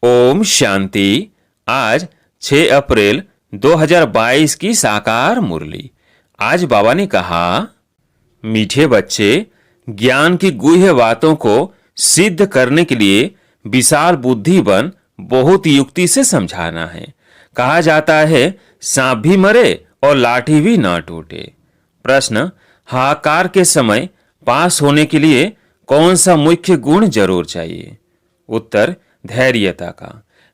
ओम शांति। आज 6 अप्रैल 2022 की साकार मुरली। आज बाबा ने कहा, मीठे बच्चे, ज्ञान की गुह्य बातों को सिद्ध करने के लिए विशाल बुद्धि बन बहुत युक्ति से समझाना है। कहा जाता है, सांप भी मरे और लाठी भी न टूटे। प्रश्न, हाहाकार के समय पास होने के लिए कौन सा मुख्य गुण जरूर चाहिए? उत्तर, धैर्यता का।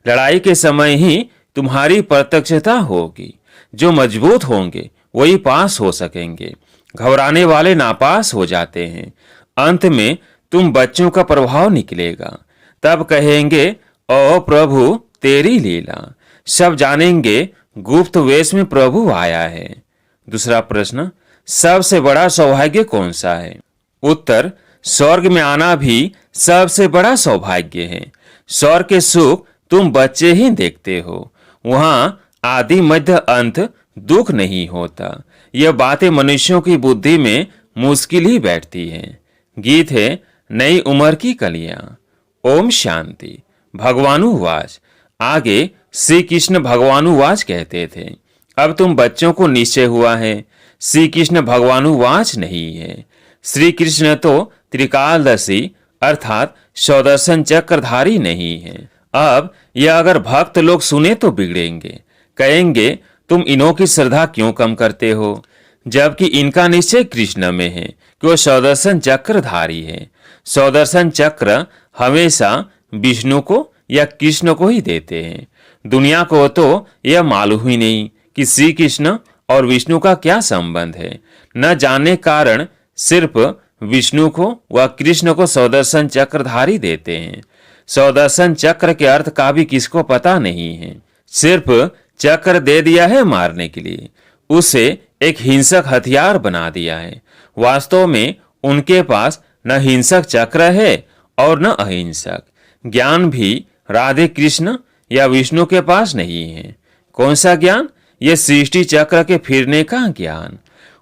लड़ाई के समय ही तुम्हारी प्रत्यक्षता होगी। जो मजबूत होंगे वही पास हो सकेंगे। घबराने वाले नापास हो जाते हैं। अंत में तुम बच्चों का प्रभाव निकलेगा। तब कहेंगे, ओ प्रभु तेरी लीला। सब जानेंगे गुप्त वेश में प्रभु आया है। दूसरा प्रश्न, सबसे बड़ा सौभाग्य कौन सा है? उत्तर, स्वर्ग में आना भी सबसे बड़ा सौभाग्य है। स्वर्ग के सुख तुम बच्चे ही देखते हो। वहां आदि मध्य अंत दुख नहीं होता। यह बातें मनुष्यों की बुद्धि में मुश्किल ही बैठती हैं। गीत है, नई उम्र की कलियां। ओम शांति। भगवानुवाच। आगे श्री कृष्ण भगवानुवाच कहते थे। अब तुम बच्चों को निश्चय हुआ है, श्री कृष्ण भगवानुवाच नहीं है। श्री कृष्ण तो त्रिकालदर्शी अर्थात सौदर्शन चक्रधारी नहीं है। अब यह अगर भक्त लोग सुने तो बिगड़ेंगे। कहेंगे, तुम इन्हों की श्रद्धा क्यों कम करते हो, जबकि इनका निश्चय कृष्ण में है कि वो सौदर्शन चक्रधारी है। सौदर्शन चक्र हमेशा विष्णु को या कृष्ण को ही देते हैं। दुनिया को तो यह मालूम ही नहीं कि श्री कृष्ण और विष्णु का क्या संबंध है। न जानने कारण सिर्फ विष्णु को व कृष्ण को सौदर्शन चक्रधारी देते हैं। सौदर्शन चक्र के अर्थ का भी किसको पता नहीं है। सिर्फ चक्र दे दिया है मारने के लिए। उसे एक हिंसक हथियार बना दिया है। वास्तव में उनके पास न हिंसक चक्र है और न अहिंसक। ज्ञान भी राधे कृष्ण या विष्णु के पास नहीं है। कौन सा ज्ञान? यह सृष्टि चक्र के फिरने का ज्ञान।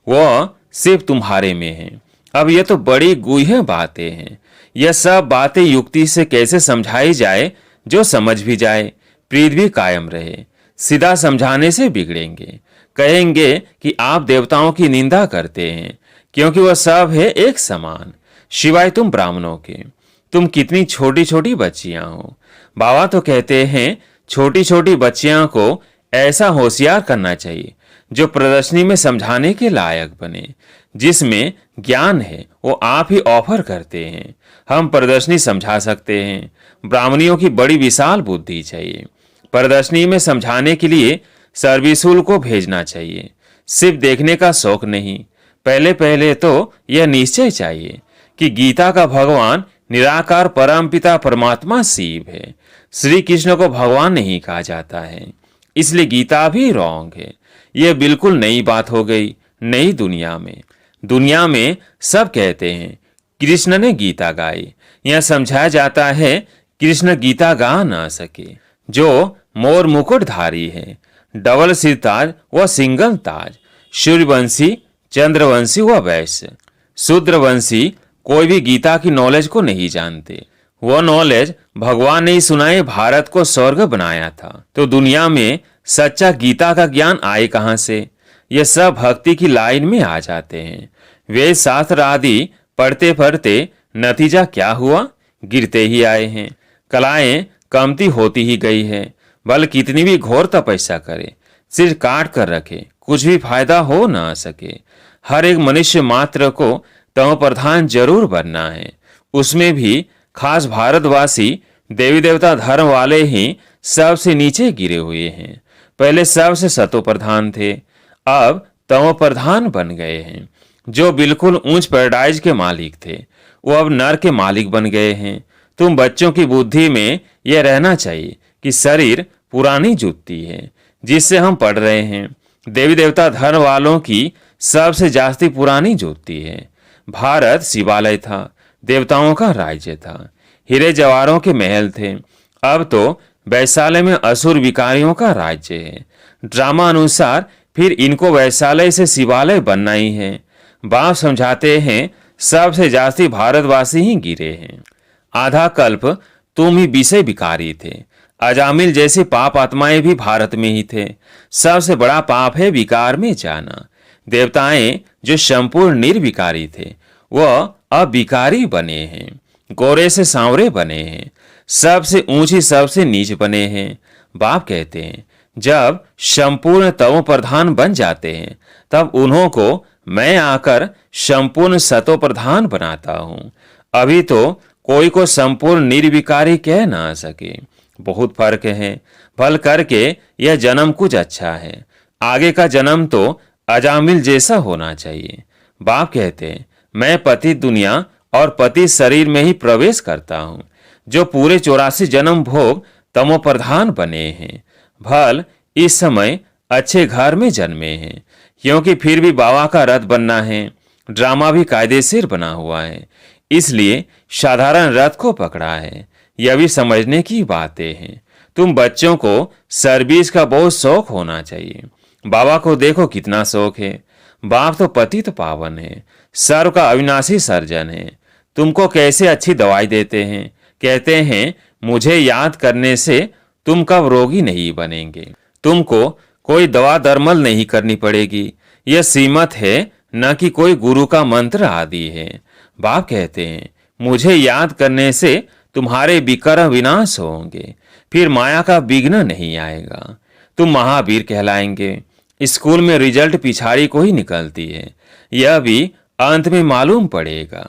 वह सिर्फ तुम्हारे में है। अब यह तो बड़ी गुह्य बातें हैं। यह सब बातें युक्ति से कैसे समझाई जाए जो समझ भी जाए, प्रीत भी कायम रहे। सीधा समझाने से बिगड़ेंगे। कहेंगे कि आप देवताओं की निंदा करते हैं क्योंकि वह सब है एक समान, सिवाय तुम ब्राह्मणों के। तुम कितनी छोटी छोटी बच्चियां हो। बाबा तो कहते हैं, छोटी छोटी बच्चियां को ऐसा होशियार करना चाहिए जो प्रदर्शनी में समझाने के लायक बने। जिसमें ज्ञान है वो आप ही ऑफर करते हैं। हम प्रदर्शनी समझा सकते हैं। ब्राह्मणियों की बड़ी विशाल बुद्धि चाहिए। प्रदर्शनी में समझाने के लिए सर्विसुल को भेजना चाहिए, सिर्फ देखने का शौक नहीं। पहले पहले तो यह निश्चय चाहिए कि गीता का भगवान निराकार परमपिता परमात्मा शिव है। श्री कृष्ण को भगवान नहीं कहा जाता है, इसलिए गीता भी रॉन्ग है। यह बिल्कुल नई बात हो गई नई दुनिया में। दुनिया में सब कहते हैं कृष्ण ने गीता गाई। यह समझाया जाता है कृष्ण गीता गा ना सके। जो मोर मुकुटधारी है, डबल सिरताज व सिंगल ताज, सूर्यवंशी चंद्रवंशी व वैश्य, शूद्रवंशी कोई भी गीता की नॉलेज को नहीं जानते। वह नॉलेज भगवान ने ही सुनाए भारत को स्वर्ग बनाया था। तो दुनिया में सच्चा गीता का ज्ञान आए कहां से? यह सब भक्ति की लाइन में आ जाते हैं। वेद शास्त्र आदि पढ़ते पढ़ते नतीजा क्या हुआ? गिरते ही आए हैं। कलाएं कमती होती ही गई है। बल कितनी भी घोर तपस्या करे, सिर काट कर रखे, कुछ भी फायदा हो न सके। हर एक मनुष्य मात्र को तम प्रधान जरूर बनना है। उसमें भी खास भारतवासी देवी देवता धर्म वाले ही सबसे नीचे गिरे हुए हैं। पहले सबसे सतो प्रधान थे, अब तमो प्रधान बन गए हैं। जो बिल्कुल ऊंच पैराडाइज के मालिक थे वो अब नर के मालिक बन गए हैं। तुम बच्चों की बुद्धि में यह रहना चाहिए कि शरीर पुरानी जुत्ती है जिससे हम पढ़ रहे हैं। देवी देवता धर्म वालों की सबसे जास्ती पुरानी जुत्ती है। भारत शिवालय था, देवताओं का राज्य था, हीरे जवाहरों के महल थे। अब तो वैशाल्य में असुर विकारियों का राज्य है। ड्रामा अनुसार फिर इनको वैशाल्य से शिवालय बनना ही है। बाप समझाते हैं सबसे जास्ती भारतवासी ही गिरे हैं। आधा कल्प तुम ही विषय विकारी थे। अजामिल जैसे पाप आत्माएं भी भारत में ही थे। सबसे बड़ा पाप है विकार में जाना। देवताएं जो संपूर्ण निर्विकारी थे वह अब विकारी बने हैं, गोरे से सांवरे बने हैं, सबसे ऊंची सबसे नीच बने हैं। बाप कहते हैं जब संपूर्ण तमो प्रधान बन जाते हैं तब उन्हों को मैं आकर संपूर्ण सतो प्रधान बनाता हूं। अभी तो कोई को संपूर्ण निर्विकारी कह ना सके। बहुत फर्क है। भल करके यह जन्म कुछ अच्छा है, आगे का जन्म तो अजामिल जैसा होना चाहिए। बाप कहते हैं मैं पति दुनिया और पति शरीर में ही प्रवेश करता हूं, जो पूरे 84 जन्म भोग तमो प्रधान बने हैं। भल इस समय अच्छे घर में जन्मे हैं, क्योंकि फिर भी बाबा का रथ बनना है। ड्रामा भी कायदेशीर बना हुआ है, इसलिए साधारण रथ को पकड़ा है। यह भी समझने की बातें हैं। तुम बच्चों को सर्विस का बहुत शौक होना चाहिए। बाबा को देखो कितना शौक है। बाप तो पतित पावन है, सर्व का अविनाशी सर्जन है। तुमको कैसे अच्छी दवाई देते हैं। कहते हैं मुझे याद करने से तुम कब रोगी नहीं बनेंगे। तुमको कोई दवा दरमल नहीं करनी पड़ेगी। यह सीमत है, न कि कोई गुरु का मंत्र आदि है। बाप कहते हैं मुझे याद करने से तुम्हारे विकर विनाश होंगे, फिर माया का विघ्न नहीं आएगा। तुम महावीर कहलाएंगे। स्कूल में रिजल्ट पिछाड़ी को ही निकलती है, यह भी अंत में मालूम पड़ेगा।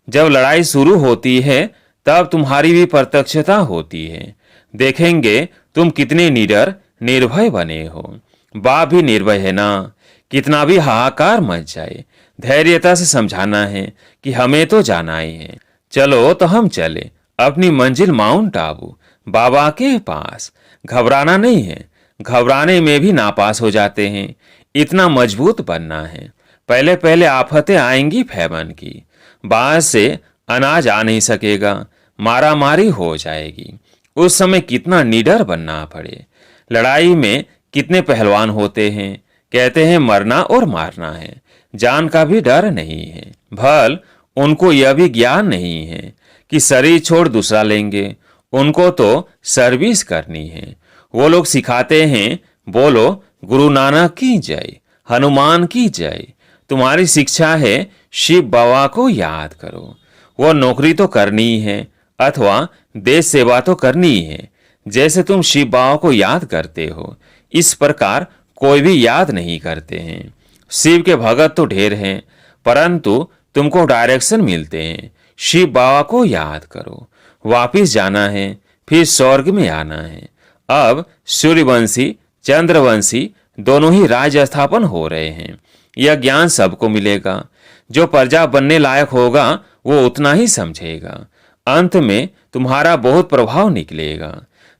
जब लड़ाई शुरू होती है तब तुम्हारी भी प्रत्यक्षता होती है। देखेंगे तुम कितने निडर निर्भय बने हो। बाप भी निर्भय है ना। कितना भी हाहाकार मच जाए, धैर्यता से समझाना है कि हमें तो जाना ही है। चलो तो हम चले अपनी मंजिल माउंट आबू, बाबा के पास। घबराना नहीं है, घबराने में भी नापास हो जाते हैं। इतना मजबूत बनना है। पहले पहले आफतें आएंगी फैमन की, बाहर से अनाज आ नहीं सकेगा, मारा मारी हो जाएगी। उस समय कितना निडर बनना पड़े। लड़ाई में कितने पहलवान होते हैं, कहते हैं मरना और मारना है, जान का भी डर नहीं है। भल उनको यह भी ज्ञान नहीं है कि शरीर छोड़ दूसरा लेंगे। उनको तो सर्विस करनी है। वो लोग सिखाते हैं बोलो गुरु नानक की जय, हनुमान की जय। तुम्हारी शिक्षा है शिव बाबा को याद करो। वो नौकरी तो करनी है अथवा देश सेवा तो करनी है। जैसे तुम शिव बाबा को याद करते हो, इस प्रकार कोई भी याद नहीं करते हैं। शिव के भगत तो ढेर हैं, परंतु तुमको डायरेक्शन मिलते हैं। शिव बाबा को याद करो। वापिस जाना है, फिर स्वर्ग में आना है। अब सूर्यवंशी चंद्रवंशी दोनों ही राज्य स्थापन हो रहे हैं। यह ज्ञान सबको मिलेगा। जो प्रजा बनने लायक होगा वो उतना ही समझेगा। अंत में तुम्हारा बहुत प्रभाव निकलेगा।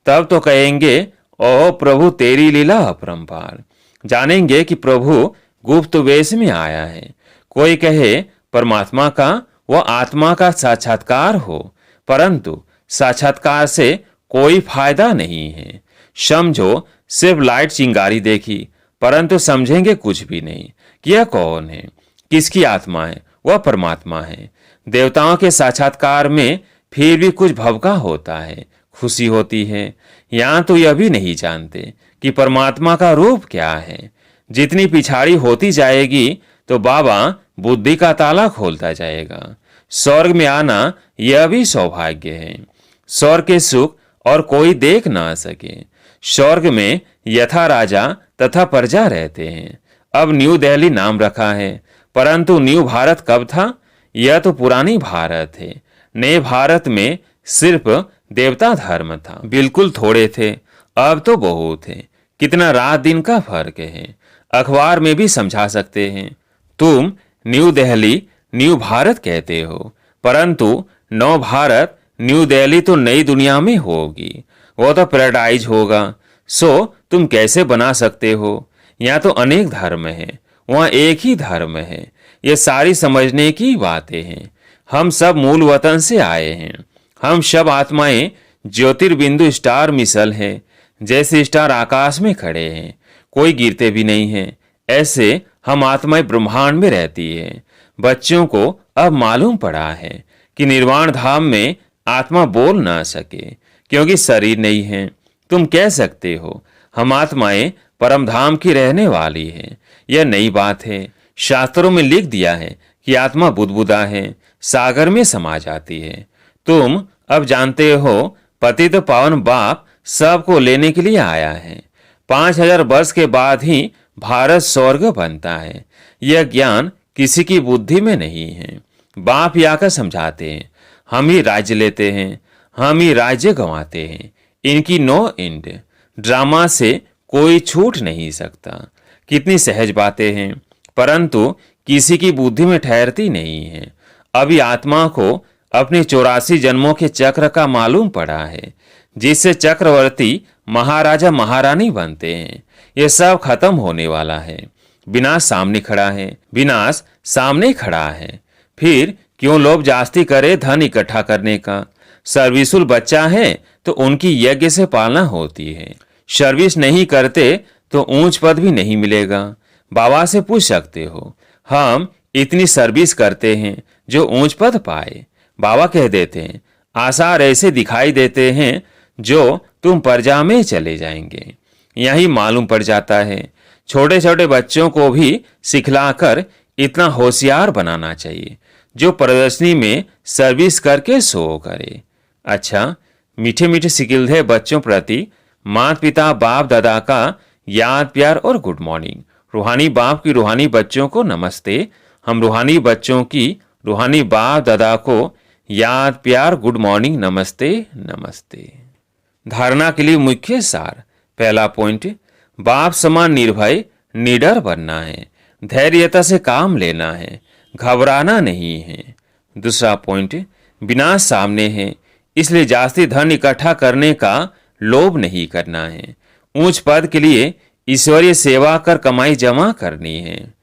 तब तो कहेंगे ओ प्रभु तेरी लीला अपरंपार। जानेंगे कि प्रभु गुप्त वेश में आया है। कोई कहे परमात्मा का वह आत्मा का साक्षात्कार हो, परंतु साक्षात्कार से कोई फायदा नहीं है। समझो सिर्फ लाइट चिंगारी देखी, परंतु समझेंगे कुछ भी नहीं कि यह कौन है, किसकी आत्मा है। वह परमात्मा है। देवताओं के साक्षात्कार में फिर भी कुछ भवका होता है, खुशी होती है। यहाँ तो यह भी नहीं जानते कि परमात्मा का रूप क्या है। जितनी पिछाड़ी होती जाएगी तो बाबा बुद्धि का ताला खोलता जाएगा। स्वर्ग में आना यह भी सौभाग्य है। स्वर्ग के सुख और कोई देख ना सके। स्वर्ग में यथा राजा तथा प्रजा रहते हैं। अब न्यू दिल्ली नाम रखा है, परंतु न्यू भारत कब था? यह तो पुरानी भारत है। नए भारत में सिर्फ देवता धर्म था, बिल्कुल थोड़े थे, अब तो बहुत है। कितना रात दिन का फर्क है। अखबार में भी समझा सकते हैं। तुम न्यू दिल्ली न्यू भारत कहते हो, परंतु नव भारत न्यू दिल्ली तो नई दुनिया में होगी, वो तो पैराडाइज होगा। सो तुम कैसे बना सकते हो? यहाँ तो अनेक धर्म है, वहाँ एक ही धर्म है। ये सारी समझने की बातें हैं। हम सब मूल वतन से आए हैं। हम सब आत्माएं ज्योतिर्बिंदु स्टार मिसल है। जैसे स्टार आकाश में खड़े हैं, कोई गिरते भी नहीं है, ऐसे हम आत्माएं ब्रह्मांड में रहती है। बच्चों को अब मालूम पड़ा है कि निर्वाण धाम में आत्मा बोल ना सके क्योंकि शरीर नहीं है। तुम कह सकते हो हम आत्माएं परमधाम की रहने वाली है। यह नई बात है। शास्त्रों में लिख दिया है कि आत्मा बुदबुदा है, सागर में समा जाती है। तुम अब जानते हो पतित पावन बाप सबको लेने के लिए आया है। 5000 वर्ष के बाद ही भारत स्वर्ग बनता है। यह ज्ञान किसी की बुद्धि में नहीं है। बाप ही आकर समझाते हैं, हम ही राज्य लेते हैं, हम ही राज्य गंवाते हैं। इनकी नो एंड। ड्रामा से कोई छूट नहीं सकता। कितनी सहज बातें हैं, परंतु किसी की बुद्धि में ठहरती नहीं है। अभी आत्मा को अपने 84 जन्मों के चक्र का मालूम पड़ा है, जिससे चक्रवर्ती महाराजा महारानी बनते हैं। यह सब खत्म होने वाला है। विनाश सामने खड़ा है, विनाश सामने खड़ा है। फिर क्यों लोभ जास्ती करे धन इकट्ठा करने का। सर्विसुल बच्चा है तो उनकी यज्ञ से पालना होती है। सर्विस नहीं करते तो ऊंच पद भी नहीं मिलेगा। बाबा से पूछ सकते हो, हम इतनी सर्विस करते हैं जो ऊंच पद पाए। बाबा कह देते हैं, आसार ऐसे दिखाई देते हैं जो तुम प्रजा में चले जाएंगे। यही मालूम पड़ जाता है। छोटे छोटे बच्चों को भी सिखलाकर इतना होशियार बनाना चाहिए जो प्रदर्शनी में सर्विस करके शो करे। अच्छा, मीठे मीठे सिकिलधे बच्चों प्रति माता पिता बाप दादा का याद प्यार और गुड मॉर्निंग। रूहानी बाप की रूहानी बच्चों को नमस्ते। हम रूहानी बच्चों की रूहानी बाप दादा को याद प्यार गुड मॉर्निंग नमस्ते नमस्ते। धारणा के लिए मुख्य सार। पहला पॉइंट, बाप समान निर्भय निडर बनना है। धैर्यता से काम लेना है, घबराना नहीं है। दूसरा पॉइंट, विनाश सामने है, इसलिए जास्ती धन इकट्ठा करने का लोभ नहीं करना है। ऊंच पद के लिए ईश्वरीय सेवा कर कमाई जमा करनी है।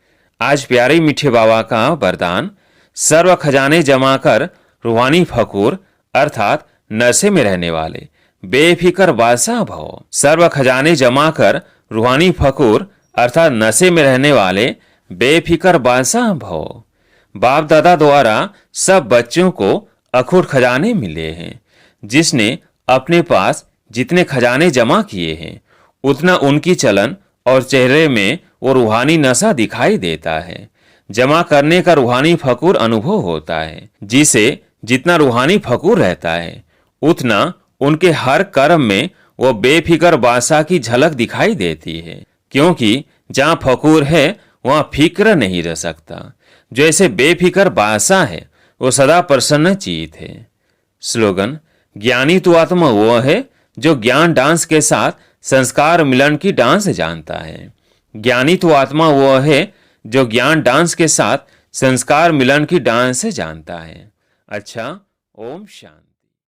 आज प्यारे मीठे बाबा का वरदान, सर्व खजाने जमा कर रूहानी फकूर अर्थात नशे में रहने वाले बेफिक्र बादशाह भव। सर्व खजाने जमा कर रूहानी फकूर अर्थात नशे में रहने वाले बेफिक्र बादशाह भव। बाप दादा द्वारा सब बच्चों को अखूट खजाने मिले हैं। जिसने अपने पास जितने खजाने जमा किए हैं उतना उनकी चलन और चेहरे में वो रूहानी नशा दिखाई देता है। जमा करने का रूहानी फकूर अनुभव होता है। जिसे जितना रूहानी फकूर रहता है उतना उनके हर कर्म में वो बेफिक्र बादशाह की झलक दिखाई देती है। क्योंकि जहाँ फकूर है वहाँ फिक्र नहीं रह सकता। जो ऐसे बेफिक्र बादशाह है वो सदा प्रसन्न चित्त है। स्लोगन, ज्ञानी तो आत्मा वो है जो ज्ञान डांस के साथ संस्कार मिलन की डांस जानता है। ज्ञानी तो आत्मा वो है जो ज्ञान डांस के साथ संस्कार मिलन की डांस जानता है। अच्छा, ओम शांति।